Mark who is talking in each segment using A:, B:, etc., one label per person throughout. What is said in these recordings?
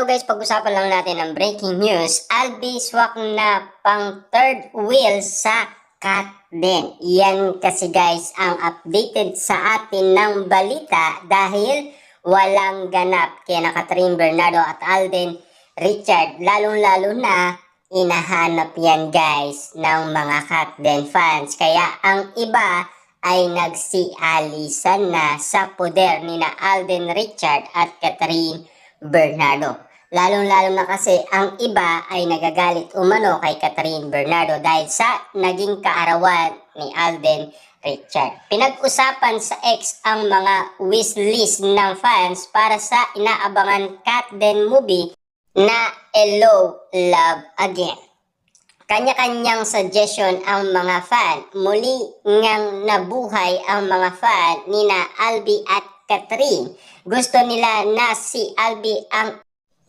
A: Hello guys, pag-usapan lang natin ang breaking news. Albi swak na pang third wheel sa Kat din. Yan kasi guys ang updated sa atin ng balita dahil walang ganap kina Catherine Bernardo at Alden Richard. Lalong-lalo na inahanap yan guys ng mga Kat din fans. Kaya ang iba ay nagsialisan na sa poder ni na Alden Richard at Catherine Bernardo. Lalong-lalo na kasi ang iba ay nagagalit umano kay Catherine Bernardo dahil sa naging kaarawan ni Alden Richard. Pinag-usapan sa X ang mga wishlist ng fans para sa inaabangan Kat din movie na Hello, Love Again. Kanya-kanyang suggestion ang mga fan. Muli ngang nabuhay ang mga fan ni na Albi at Catherine. Gusto nila na si Albi ang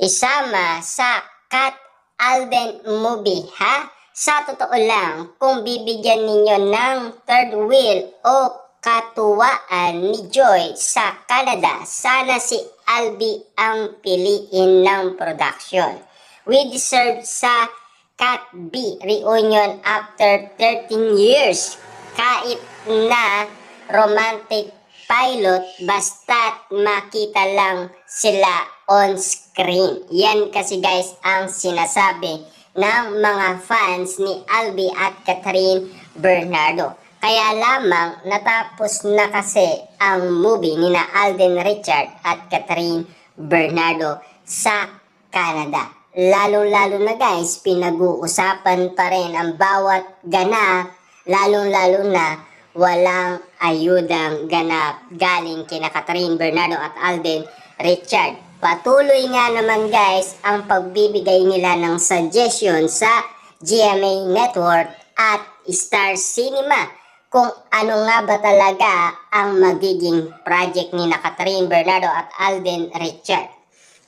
A: isama sa Kat Alden movie, ha? Sa totoo lang, kung bibigyan ninyo ng third wheel o katuwaan ni Joy sa Canada, sana si Albi ang piliin ng production. We deserve sa Kat B reunion after 13 years. Kahit na romantic pilot, basta't makita lang sila on screen. Yan kasi guys ang sinasabi ng mga fans ni Albi at Catherine Bernardo. Kaya lamang natapos na kasi ang movie ni na Alden Richard at Catherine Bernardo sa Canada. Lalo-lalo na guys, pinag-uusapan pa rin ang bawat ganap, lalong-lalo na walang ayudang ganap galing kina Catherine Bernardo at Alden Richard. Patuloy nga naman guys ang pagbibigay nila ng suggestion sa GMA Network at Star Cinema kung ano nga ba talaga ang magiging project ni na Catherine Bernardo at Alden Richard.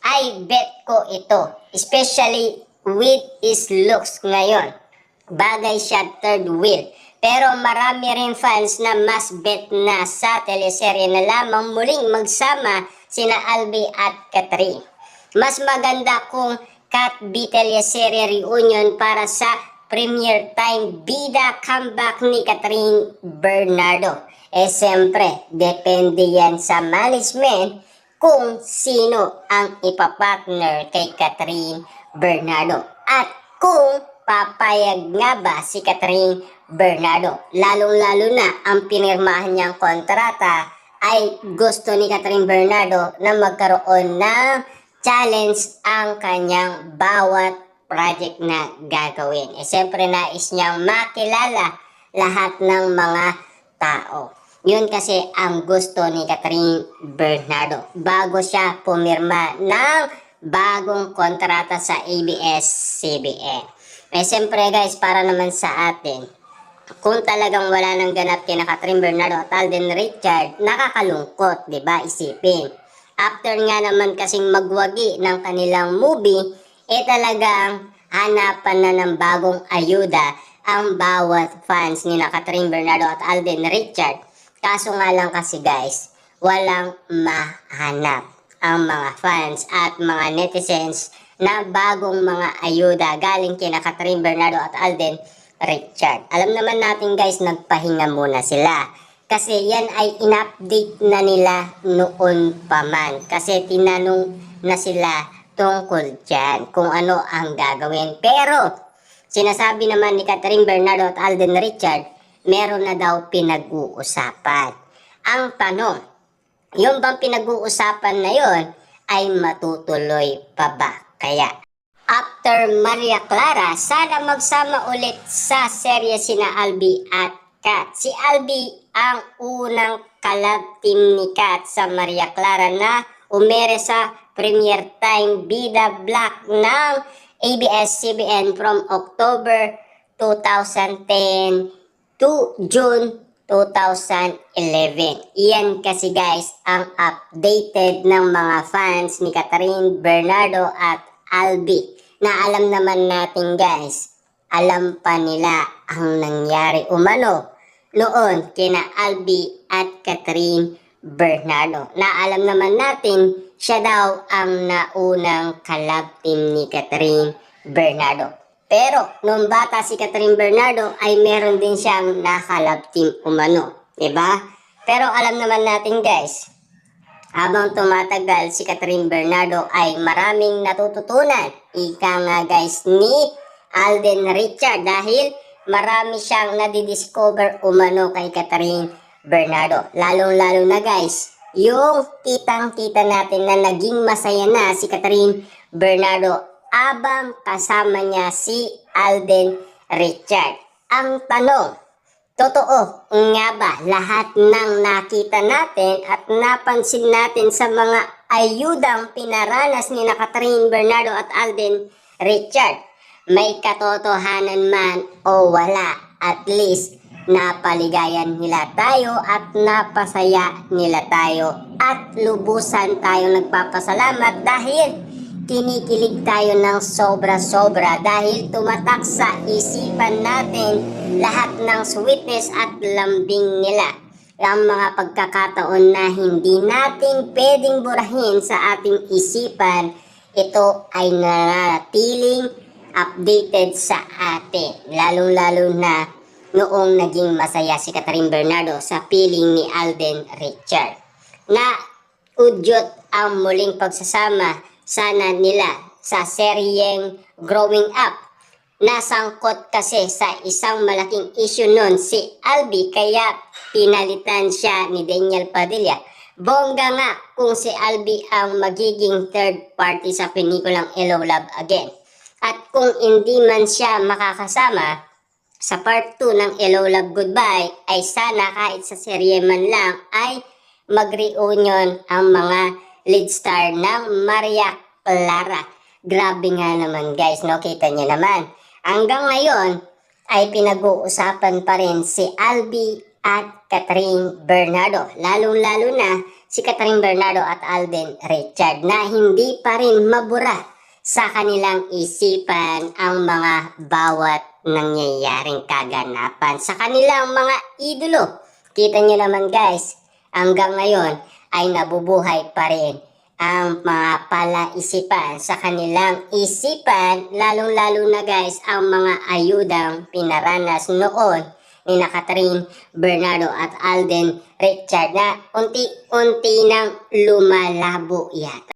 A: I bet ko ito, especially with his looks ngayon. Bagay siya third wheel. Pero marami rin fans na mas bet na sa teleserye na lamang muling magsama sina Albi at Catherine. Mas maganda kung Kat B teleserye reunion para sa premiere time bida comeback ni Catherine Bernardo. Siyempre, depende yan sa management kung sino ang ipapartner kay Catherine Bernardo at kung papayag nga ba si Catherine Bernardo. Lalong-lalo na ang pinirmahan niyang kontrata ay gusto ni Catherine Bernardo na magkaroon ng challenge ang kanyang bawat project na gagawin. Siyempre nais niyang makilala lahat ng mga tao. Yun kasi ang gusto ni Catherine Bernardo bago siya pumirma ng bagong kontrata sa ABS-CBN. Siyempre guys, para naman sa atin, kung talagang wala nang ganap kina Catherine Bernardo at Alden Richard, nakakalungkot, di ba? Isipin. After nga naman kasing magwagi ng kanilang movie, talagang hanapan na ng bagong ayuda ang bawat fans ni na Catherine Bernardo at Alden Richard. Kaso nga lang kasi guys, walang mahanap ang mga fans at mga netizens na bagong mga ayuda galing kina Catherine Bernardo at Alden Richard. Alam naman natin guys, nagpahinga muna sila. Kasi yan ay in-update na nila noon pa man. Kasi tinanong na sila tungkol dyan kung ano ang gagawin. Pero sinasabi naman ni Catherine Bernardo at Alden Richard, meron na daw pinag-uusapan. Ang tanong, yung bang pinag-uusapan na yon ay matutuloy pa ba? Kaya, after Maria Clara, sana magsama ulit sa serye sina Albi at Kat. Si Albi ang unang collab team ni Kat sa Maria Clara na umere sa premiere time Bida Black ng ABS-CBN from October 2010 to June 2011. Iyan kasi guys ang updated ng mga fans ni Catherine Bernardo at Albi. Na alam naman natin guys, alam pa nila ang nangyari umano noon kina Albi at Catherine Bernardo. Na alam naman natin, siya daw ang naunang kalab team ni Catherine Bernardo. Pero nung bata si Catherine Bernardo ay meron din siyang nakalab team umano, 'di ba? Pero alam naman natin guys, habang tumatagal si Catherine Bernardo ay maraming natututunan. Ika nga guys ni Alden Richard dahil marami siyang nadidiscover umano kay Catherine Bernardo. Lalong-lalo na guys, yung kitang-kita natin na naging masaya na si Catherine Bernardo abang kasama niya si Alden Richard. Ang tanong, totoo nga ba lahat ng nakita natin at napansin natin sa mga ayudang pinaranas ni Catherine Bernardo at Alden Richard? May katotohanan man o wala, at least napaligayan nila tayo at napasaya nila tayo at lubusan tayo nagpapasalamat dahil kinikilig tayo ng sobra-sobra dahil tumatak sa isipan natin lahat ng sweetness at lambing nila. Ang mga pagkakataon na hindi natin pwedeng burahin sa ating isipan, ito ay nananatiling updated sa atin. Lalong-lalo na noong naging masaya si Catherine Bernardo sa piling ni Alden Richard. Na udyot ang muling pagsasama sana nila sa seryeng Growing Up. Nasangkot kasi sa isang malaking issue nun si Albi kaya pinalitan siya ni Daniel Padilla. Bongga nga kung si Albi ang magiging third party sa pelikulang Hello Love Again. At kung hindi man siya makakasama sa part 2 ng Hello Love Goodbye, ay sana kahit sa serye man lang ay mag-reunion ang mga lead star ng Maria Clara. Grabe nga naman guys, no? Kita niyo naman. Hanggang ngayon ay pinag-uusapan pa rin si Albi at Catherine Bernardo. Lalong-lalo na si Catherine Bernardo at Alden Richard na hindi pa rin mabura sa kanilang isipan ang mga bawat nangyayaring kaganapan sa kanilang mga idolo. Kita nyo naman guys, hanggang ngayon ay nabubuhay pa rin ang mga palaisipan sa kanilang isipan, lalong-lalo na guys ang mga ayudang pinaranas noon ni Catherine Bernardo at Alden Richard na unti-unti nang lumalabo yata.